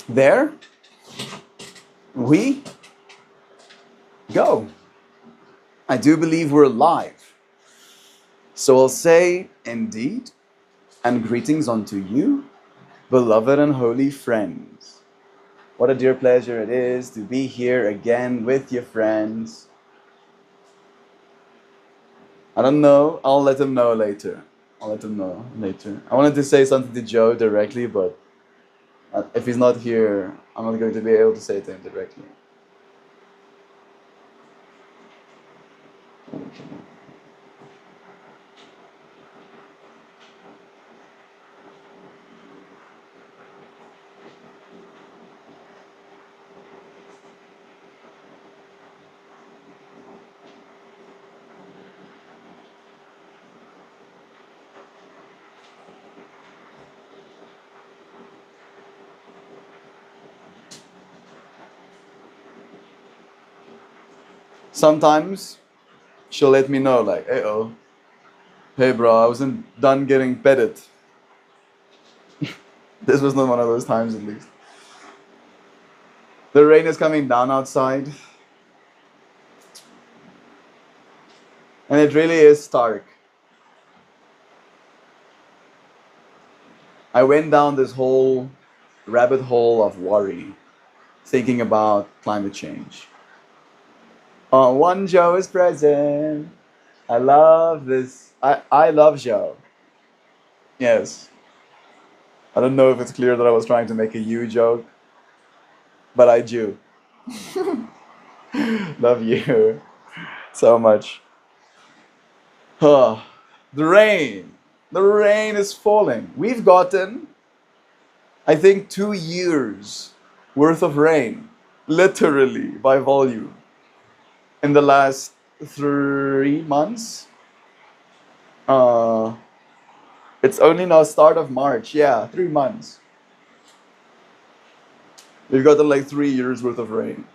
there we go. I do believe we're live. So I'll say, indeed, and greetings unto you, beloved and holy friends. What a dear pleasure it is to be here again with your friends. I don't know, I'll let them know later. I wanted to say something to Joe directly, but if he's not here, I'm not going to be able to say it to him directly. Sometimes she'll let me know, like, hey bro, I wasn't done getting petted. This was not one of those times, at least. The rain is coming down outside, and it really is stark. I went down this whole rabbit hole of worry, thinking about climate change. One Joe is present. I love this. I love Joe. Yes. I don't know if it's clear that I was trying to make a you joke, but I do. Love you so much. Oh, the rain. The rain is falling. We've gotten, I think, 2 years worth of rain, literally by volume, in the last 3 months. Uh, it's only now start of March. Yeah, 3 months. We've gotten like 3 years worth of rain.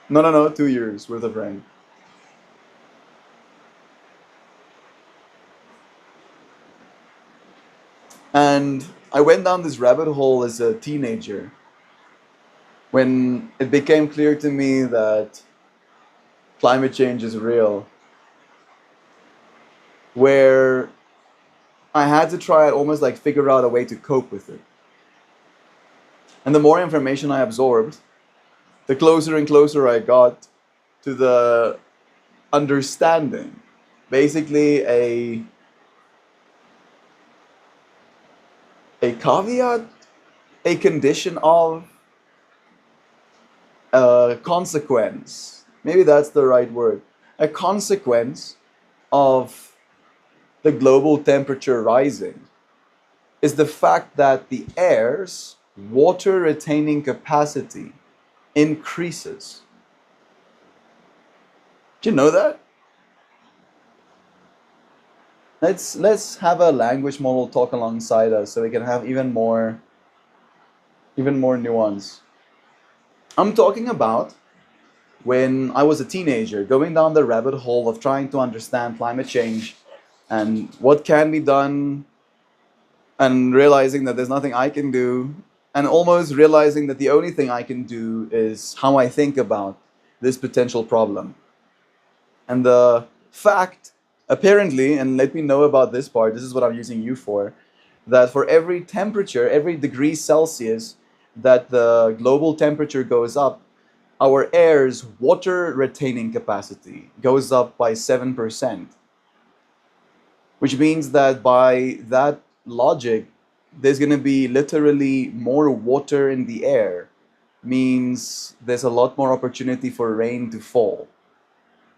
No, 2 years worth of rain. And I went down this rabbit hole as a teenager when it became clear to me that climate change is real, where I had to try to almost like figure out a way to cope with it. And the more information I absorbed, the closer and closer I got to the understanding. Basically a caveat, a condition of, a consequence. Maybe that's the right word. A consequence of the global temperature rising is the fact that the air's water retaining capacity increases. Do you know that? Let's have a language model talk alongside us so we can have even more nuance. I'm talking about when I was a teenager, going down the rabbit hole of trying to understand climate change and what can be done, and realizing that there's nothing I can do, and almost realizing that the only thing I can do is how I think about this potential problem. And the fact, apparently, and let me know about this part, this is what I'm using you for, that for every temperature, every degree Celsius that the global temperature goes up, our air's water retaining capacity goes up by 7%. Which means that by that logic, there's going to be literally more water in the air, means there's a lot more opportunity for rain to fall.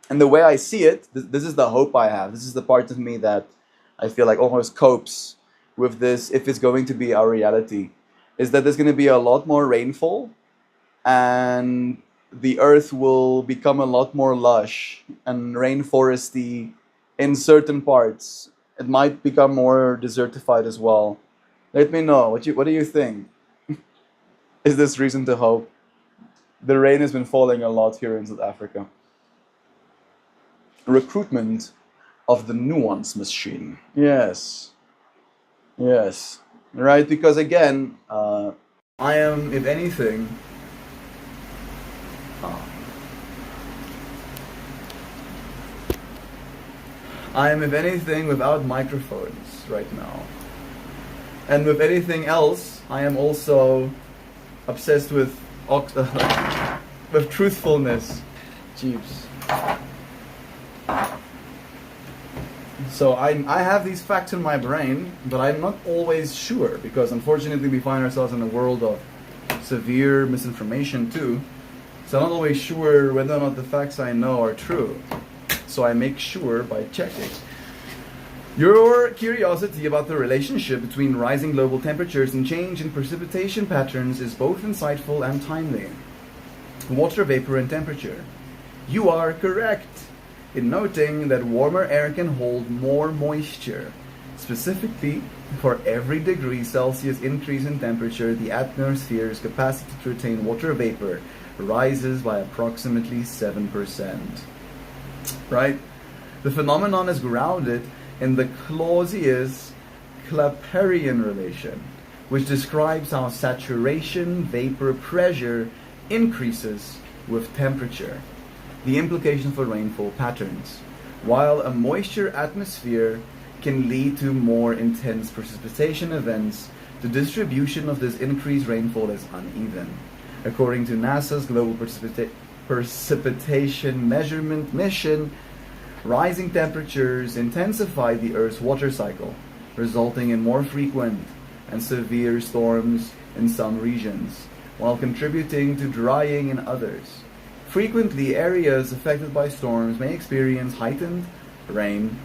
And the way I see it, this is the hope I have. This is the part of me that I feel like almost copes with this, if it's going to be our reality, is that there's going to be a lot more rainfall, and the earth will become a lot more lush and rainforesty in certain parts. It might become more desertified as well. Let me know. What do you think? Is this reason to hope? The rain has been falling a lot here in South Africa. Recruitment of the nuance machine. Yes. Yes. Right? Because again, I am, if anything, uh, I am, if anything, without microphones right now. And with anything else, I am also obsessed with with truthfulness. Jeeps. So I have these facts in my brain, but I'm not always sure because unfortunately we find ourselves in a world of severe misinformation too. So I'm not always sure whether or not the facts I know are true. So I make sure by checking. Your curiosity about the relationship between rising global temperatures and change in precipitation patterns is both insightful and timely. Water vapor and temperature. You are correct in noting that warmer air can hold more moisture. Specifically, for every degree Celsius increase in temperature, the atmosphere's capacity to retain water vapor rises by approximately 7%. Right? The phenomenon is grounded in the Clausius-Clapeyron relation, which describes how saturation vapor pressure increases with temperature. The implication for rainfall patterns. While a moisture atmosphere can lead to more intense precipitation events, the distribution of this increased rainfall is uneven. According to NASA's Global Precipitation Measurement Mission, rising temperatures intensify the Earth's water cycle, resulting in more frequent and severe storms in some regions, while contributing to drying in others. Frequently, areas affected by storms may experience heightened rain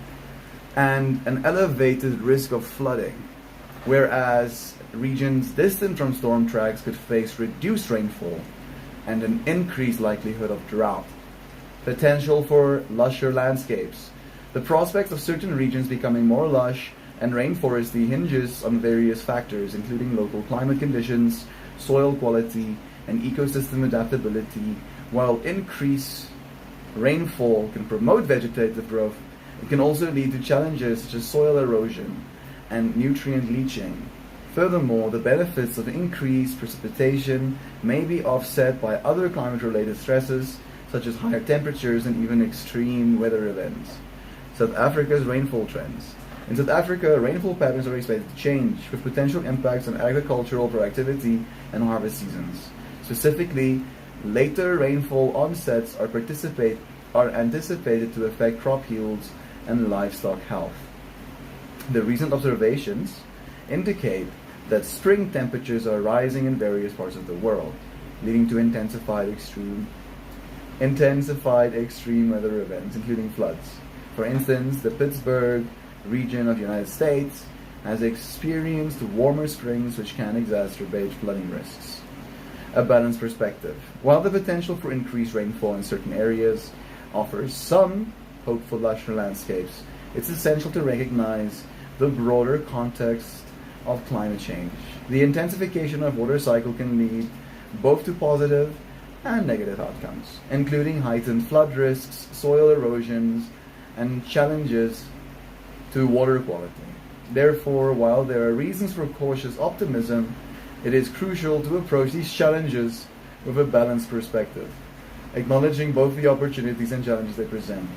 and an elevated risk of flooding, whereas regions distant from storm tracks could face reduced rainfall and an increased likelihood of drought. Potential for lusher landscapes. The prospect of certain regions becoming more lush and rainforesty hinges on various factors, including local climate conditions, soil quality, and ecosystem adaptability. While increased rainfall can promote vegetative growth, it can also lead to challenges such as soil erosion and nutrient leaching. Furthermore, the benefits of increased precipitation may be offset by other climate-related stresses, such as higher temperatures and even extreme weather events. South Africa's rainfall trends. In South Africa, rainfall patterns are expected to change, with potential impacts on agricultural productivity and harvest seasons. Specifically, later rainfall onsets are anticipated to affect crop yields and livestock health. The recent observations indicate that spring temperatures are rising in various parts of the world, leading to intensified extreme weather events, including floods. For instance, the Pittsburgh region of the United States has experienced warmer springs which can exacerbate flooding risks. A balanced perspective. While the potential for increased rainfall in certain areas offers some hope for lusher landscapes, it's essential to recognize the broader context of climate change. The intensification of water cycle can lead both to positive and negative outcomes, including heightened flood risks, soil erosions, and challenges to water quality. Therefore, while there are reasons for cautious optimism, it is crucial to approach these challenges with a balanced perspective, acknowledging both the opportunities and challenges they present.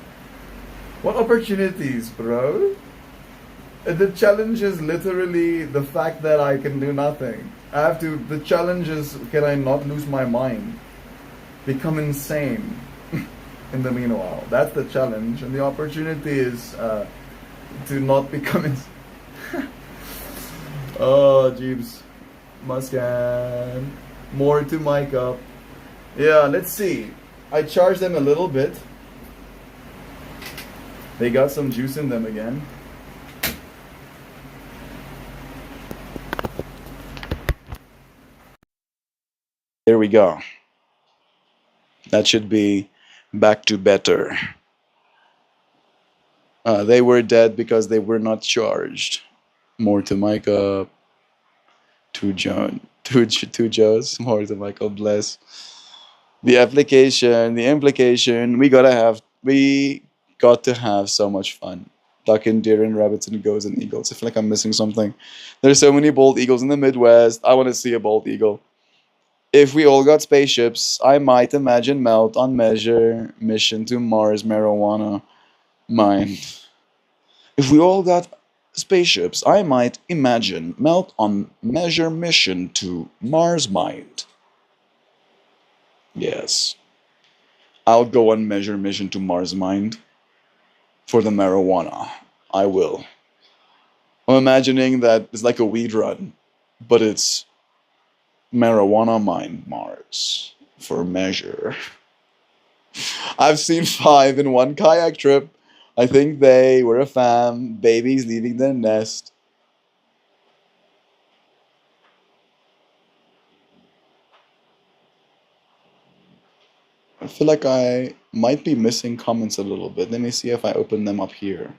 What opportunities, bro? The challenge is literally the fact that I can do nothing. The challenge is, can I not lose my mind? Become insane in the meanwhile. That's the challenge. And the opportunity is to not become insane. Oh, jeeps. Muscan. More to mic up. Yeah, let's see. I charged them a little bit. They got some juice in them again. There we go. That should be back to better. They were dead because they were not charged. More to mic up. Two Joes. More to Michael, bless. The application, the implication, we got to have so much fun. duck and deer and rabbits and goats and eagles. I feel like I'm missing something. There's so many bald eagles in the Midwest. I want to see a bald eagle. If we all got spaceships, I might imagine melt on measure mission to Mars marijuana mine. If we all got spaceships, I might imagine melt on measure mission to Mars mind. Yes. I'll go on measure mission to Mars mind for the marijuana. I will. I'm imagining that it's like a weed run, but it's marijuana mine Mars for measure. I've seen five in one kayak trip. I think they were a fam, babies leaving their nest. I feel like I might be missing comments a little bit. Let me see if I open them up here.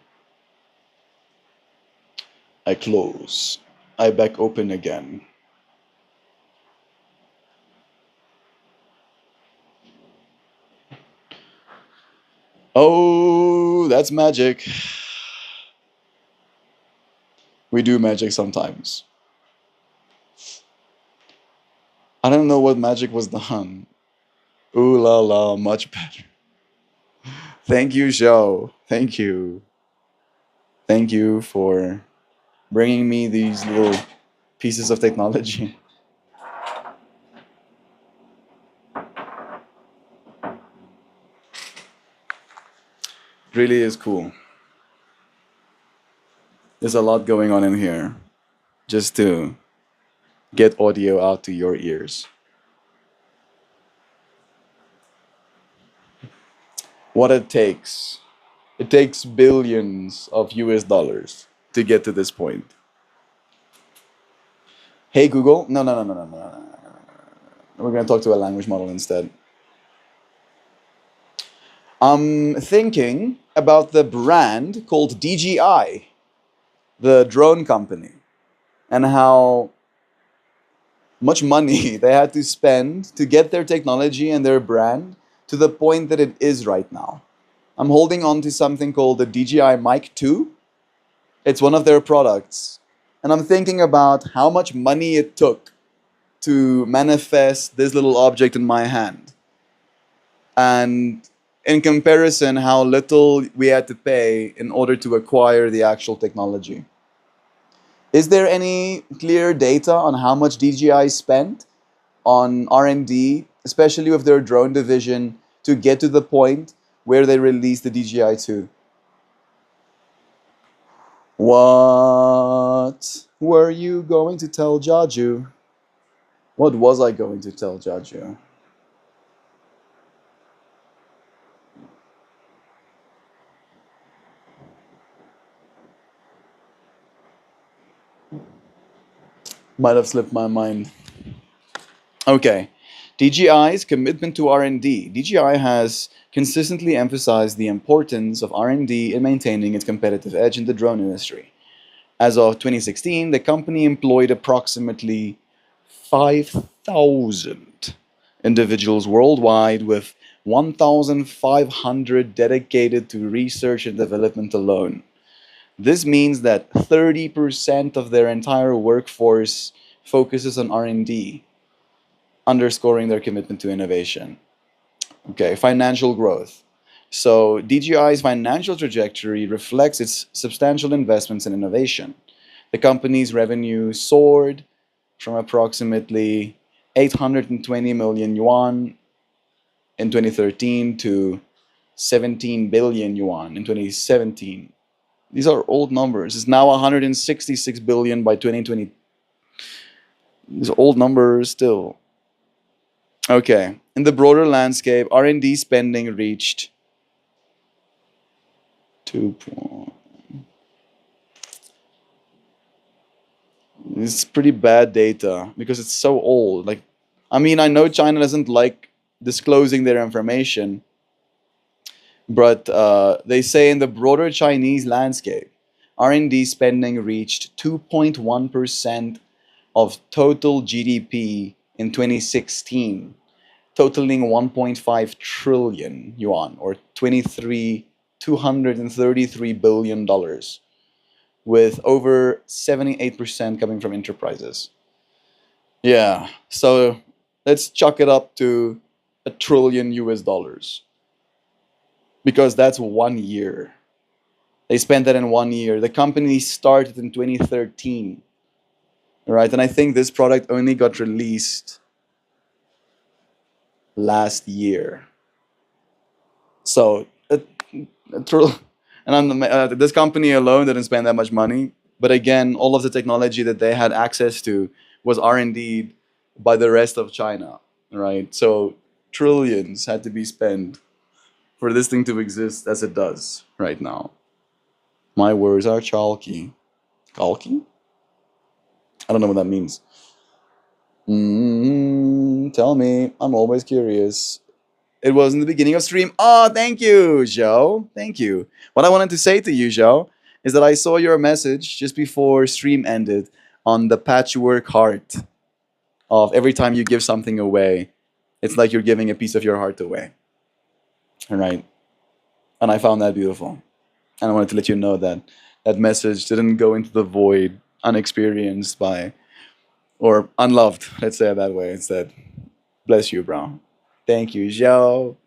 I close. I back open again. Oh, that's magic. We do magic sometimes. I don't know what magic was done. Ooh la la, much better. Thank you, show. Thank you. Thank you for bringing me these little pieces of technology. It really is cool. There's a lot going on in here just to get audio out to your ears. What it takes. It takes billions of US dollars to get to this point. Hey Google, no, no, no, no, no, no, no, no, no. We're gonna talk to a language model instead. I'm thinking about the brand called DJI, the drone company, and how much money they had to spend to get their technology and their brand to the point that it is right now. I'm holding on to something called the DJI Mic 2. It's one of their products. And I'm thinking about how much money it took to manifest this little object in my hand. And in comparison, how little we had to pay in order to acquire the actual technology. Is there any clear data on how much DJI spent on R&D, especially with their drone division, to get to the point where they released the DJI 2? What were you going to tell Jaju? What was I going to tell Jaju? Might have slipped my mind. Okay. DJI's commitment to R&D. DJI has consistently emphasized the importance of R&D in maintaining its competitive edge in the drone industry. As of 2016, the company employed approximately 5,000 individuals worldwide, with 1,500 dedicated to research and development alone. This means that 30% of their entire workforce focuses on R&D, underscoring their commitment to innovation. Okay, financial growth. So DJI's financial trajectory reflects its substantial investments in innovation. The company's revenue soared from approximately 820 million yuan in 2013 to 17 billion yuan in 2017. These are old numbers. It's now 166 billion by 2020. These are old numbers still. Okay. In the broader landscape, R&D spending reached 2. It's pretty bad data because it's so old. Like, I mean, I know China doesn't like disclosing their information, but they say in the broader Chinese landscape, R&D spending reached 2.1% of total GDP in 2016, totaling 1.5 trillion yuan or 23 $233 billion, with over 78% coming from enterprises. Yeah, so let's chalk it up to a trillion US dollars, because that's 1 year. They spent that in 1 year. The company started in 2013, right? And I think this product only got released last year. So, this company alone didn't spend that much money. But again, all of the technology that they had access to was R&D by the rest of China, right? So trillions had to be spent for this thing to exist as it does right now. My words are chalky. Chalky? I don't know what that means. Tell me. I'm always curious. It was in the beginning of stream. Oh, thank you, Joe. Thank you. What I wanted to say to you, Joe, is that I saw your message just before stream ended on the patchwork heart of every time you give something away, it's like you're giving a piece of your heart away. All right. And I found that beautiful. And I wanted to let you know that that message didn't go into the void unexperienced by, or unloved, let's say it that way. It said, bless you, bro. Thank you, Joe,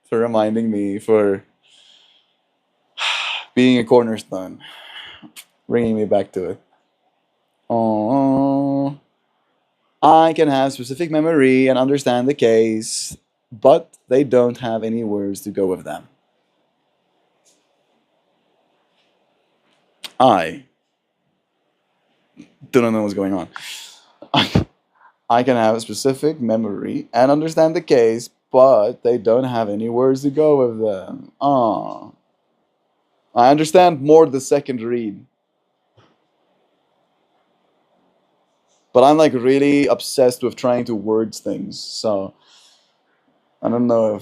for reminding me, for being a cornerstone, bringing me back to it. Oh, I can have specific memory and understand the case, but they don't have any words to go with them. I don't know what's going on. I can have a specific memory and understand the case, but they don't have any words to go with them. Ah, I understand more the second read, but I'm like really obsessed with trying to words things. So I don't know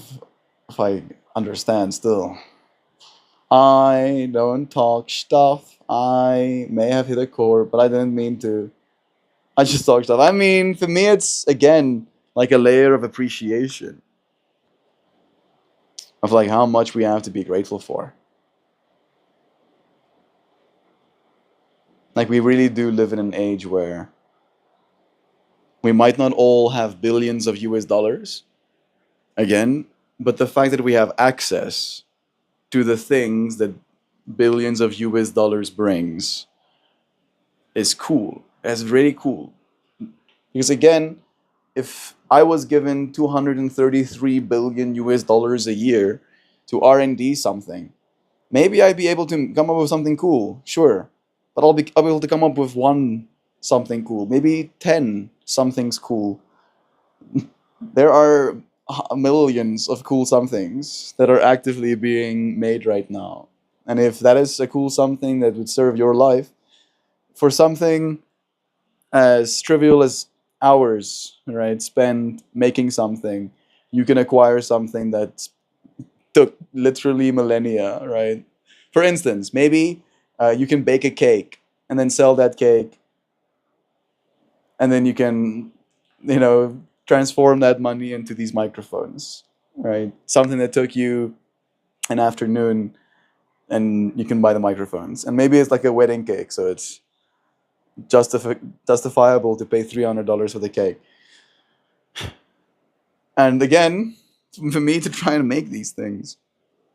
if I understand still. I don't talk stuff. I may have hit a chord, but I didn't mean to. I just talk stuff. I mean, for me, it's again like a layer of appreciation of like how much we have to be grateful for. Like we really do live in an age where we might not all have billions of US dollars, again, but the fact that we have access to the things that billions of US dollars brings is cool. It's really cool. Because again, if I was given 233 billion US dollars a year to R&D something, maybe I'd be able to come up with something cool, sure. But I'll be able to come up with one something cool, maybe 10 somethings cool. There are millions of cool somethings that are actively being made right now. And if that is a cool something that would serve your life, for something as trivial as hours, right, spent making something, you can acquire something that took literally millennia, right? For instance, maybe you can bake a cake and then sell that cake, and then you can, transform that money into these microphones, right? Something that took you an afternoon, and you can buy the microphones. And maybe it's like a wedding cake, so it's justifiable to pay $300 for the cake. And again, for me to try and make these things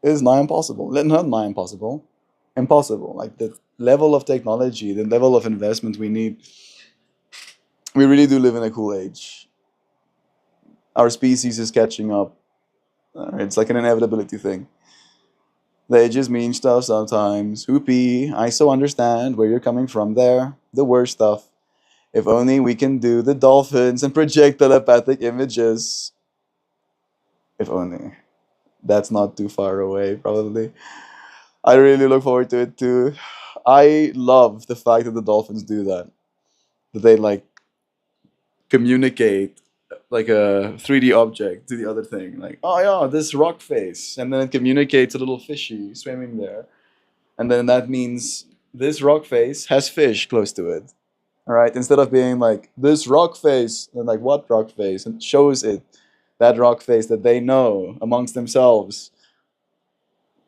is nigh impossible. Not nigh impossible, impossible. Like the level of technology, the level of investment we need. We really do live in a cool age. Our species is catching up. It's like an inevitability thing. They just mean stuff sometimes. Whoopee, I so understand where you're coming from there. The worst stuff. If only we can do the dolphins and project telepathic images. If only. That's not too far away, probably. I really look forward to it too. I love the fact that the dolphins do that. That they like communicate like a 3D object to the other thing. Like, oh yeah, this rock face. And then it communicates a little fishy swimming there. And then that means this rock face has fish close to it. All right, instead of being like this rock face, and like what rock face, and shows it that rock face that they know amongst themselves.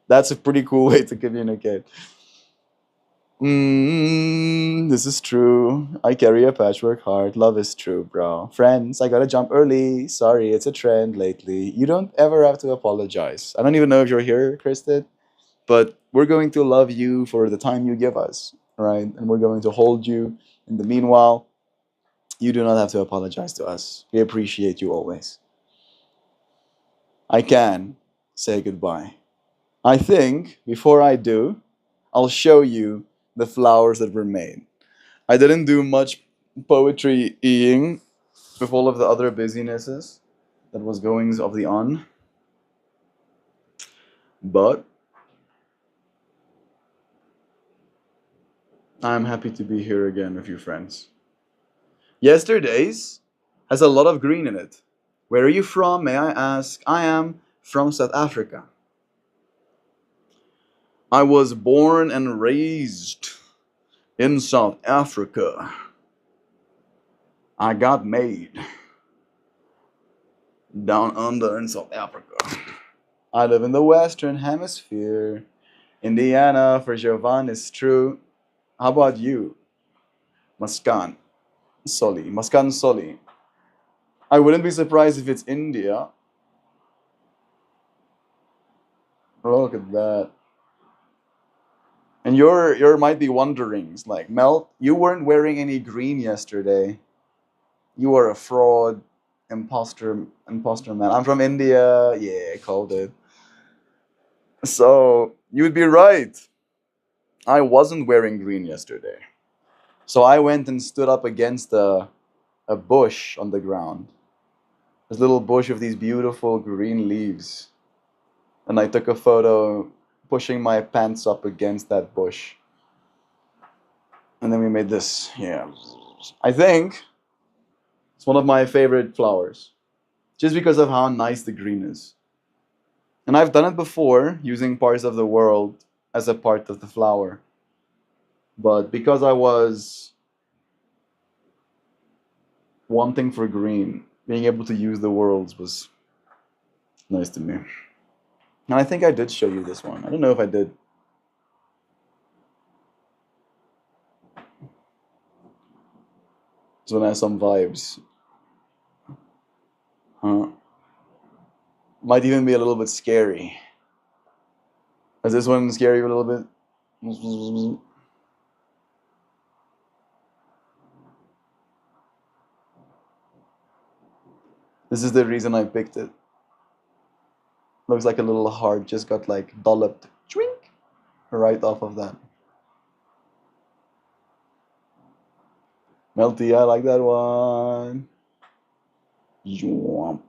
That's a pretty cool way to communicate. This is true. I carry a patchwork heart. Love is true, bro. Friends, I gotta jump early. Sorry, it's a trend lately. You don't ever have to apologize. I don't even know if you're here, Kristen, but we're going to love you for the time you give us, right? And we're going to hold you. In the meanwhile, you do not have to apologize to us. We appreciate you always. I can say goodbye. I think before I do, I'll show you the flowers that were made. I didn't do much poetry-ing with all of the other busynesses that was goings of the on, but I'm happy to be here again with you friends. Yesterday's has a lot of green in it. Where are you from, may I ask? I am from South Africa. I was born and raised in South Africa. I got made down under in South Africa. I live in the Western Hemisphere. Indiana for Jovan is true. How about you? Muscan. Soli. Muscan Soli. I wouldn't be surprised if it's India. Look at that. And you might be wondering, it's like, Mel, you weren't wearing any green yesterday. You are a fraud, imposter man. I'm from India. Yeah, called it. So you would be right. I wasn't wearing green yesterday. So I went and stood up against a bush on the ground. This little bush of these beautiful green leaves. And I took a photo pushing my pants up against that bush. And then we made this. Yeah. I think it's one of my favorite flowers. Just because of how nice the green is. And I've done it before using parts of the world as a part of the flower. But because I was wanting for green, being able to use the worlds was nice to me. And I think I did show you this one. I don't know if I did. This one has some vibes. Huh? Might even be a little bit scary. Does this one scare you a little bit? This is the reason I picked it. Looks like a little heart just got like dolloped. Twink! Right off of that. Melty, I like that one. Zwamp.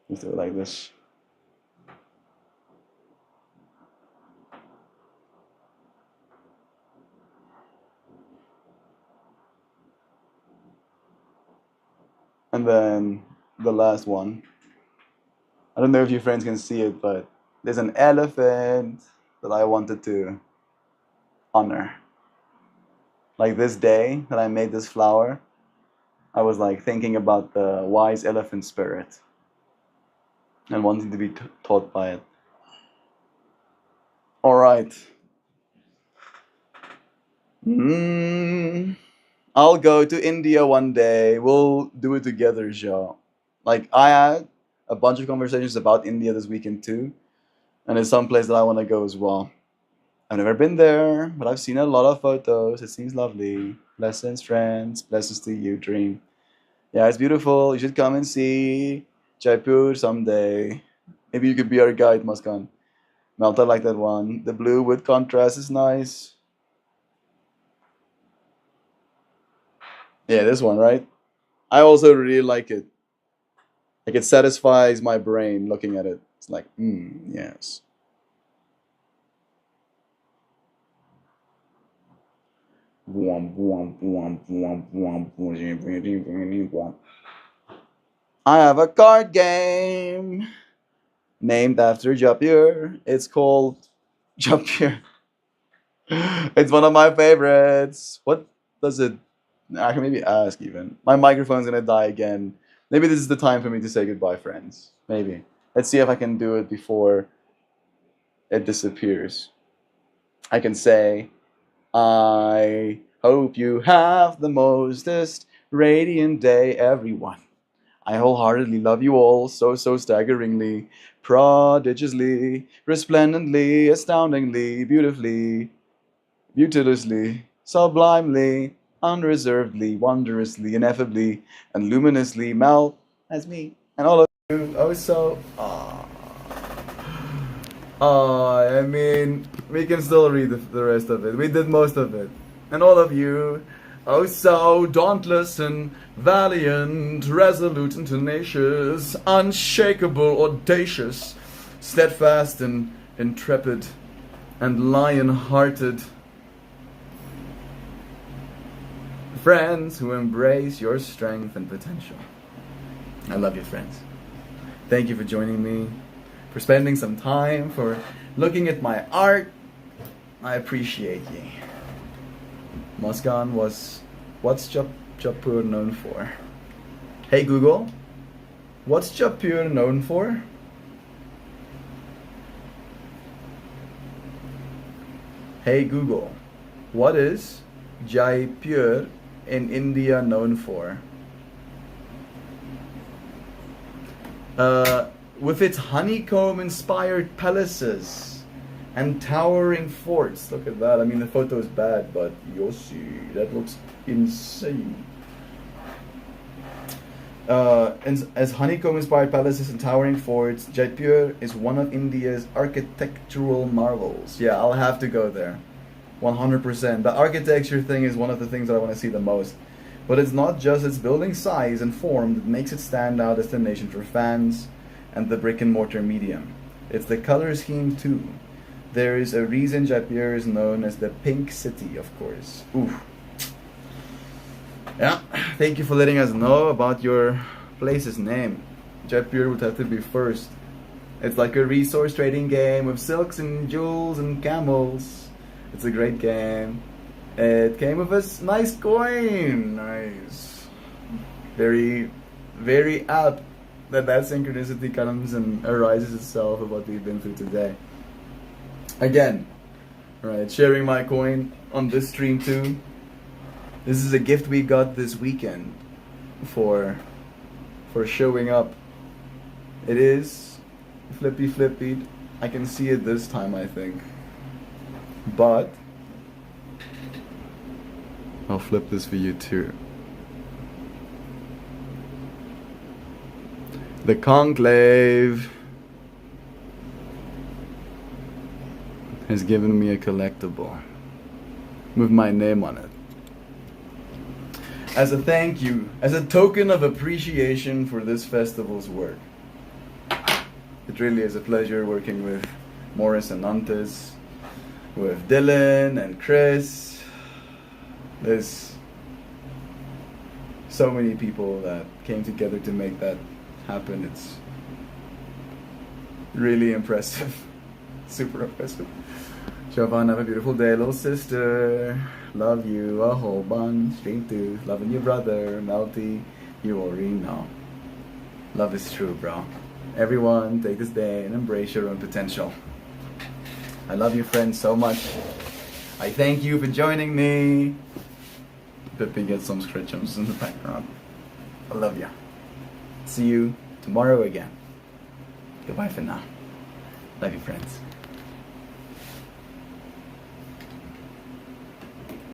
Let's do it like this. And then the last one. I don't know if you friends can see it, but there's an elephant that I wanted to honor. Like this day that I made this flower, I was like thinking about the wise elephant spirit and wanting to be taught by it. All right. I'll go to India one day. We'll do it together, Joe. Like I had a bunch of conversations about India this weekend too, and it's some place that I want to go as well. I've never been there, but I've seen a lot of photos. It seems lovely. Blessings, friends. Blessings to you, Dream. Yeah, it's beautiful. You should come and see Jaipur someday. Maybe you could be our guide, Muskan. Melt, I like that one. The blue with contrast is nice. Yeah, this one, right? I also really like it. Like it satisfies my brain looking at it. It's like, yes. I have a card game named after Japier. It's called Japier. It's one of my favorites. What does it? I can maybe ask even. My microphone's gonna die again. Maybe this is the time for me to say goodbye, friends. Maybe. Let's see if I can do it before it disappears. I can say, I hope you have the mostest radiant day, everyone. I wholeheartedly love you all so, so staggeringly, prodigiously, resplendently, astoundingly, beautifully, beautilously, sublimely, unreservedly, wondrously, ineffably, and luminously melt as me. And all of you, oh so, I mean, we can still read the rest of it. We did most of it. And all of you, oh so dauntless and valiant, resolute and tenacious, unshakable, audacious, steadfast and intrepid, and lion-hearted friends who embrace your strength and potential. I love you, friends. Thank you for joining me, for spending some time, for looking at my art. I appreciate ye. Muskan was, what's Jaipur known for? Hey Google, what's Jaipur known for? Hey Google, what is Jaipur in India known for? With its honeycomb-inspired palaces and towering forts. Look at that. I mean, the photo is bad, but Yoshi, that looks insane. As honeycomb-inspired palaces and towering forts, Jaipur is one of India's architectural marvels. Yeah, I'll have to go there. 100%. The architecture thing is one of the things that I want to see the most. But it's not just its building size and form that makes it stand out as the nation for fans and the brick and mortar medium. It's the color scheme too. There is a reason Jaipur is known as the Pink City, of course. Ooh. Yeah, thank you for letting us know about your place's name. Jaipur would have to be first. It's like a resource trading game with silks and jewels and camels. It's a great game. It came with a nice coin. Nice. Very, very apt that synchronicity comes and arises itself of what we've been through today. Again, right, sharing my coin on this stream too. This is a gift we got this weekend for showing up. It is flippy. I can see it this time, I think. But I'll flip this for you too. The Conclave has given me a collectible with my name on it. As a thank you, as a token of appreciation for this festival's work. It really is a pleasure working with Morris and Nantes, with Dylan and Chris. There's so many people that came together to make that happen. It's really impressive. Super impressive. Jovan, have a beautiful day, little sister. Love you a whole bunch. Stream 2. Loving you, brother. Melty, you already know. Love is true, bro. Everyone, take this day and embrace your own potential. I love you, friends, so much. I thank you for joining me. Let me get some scratches in the background. I love you. See you tomorrow again. Goodbye for now. Love you, friends.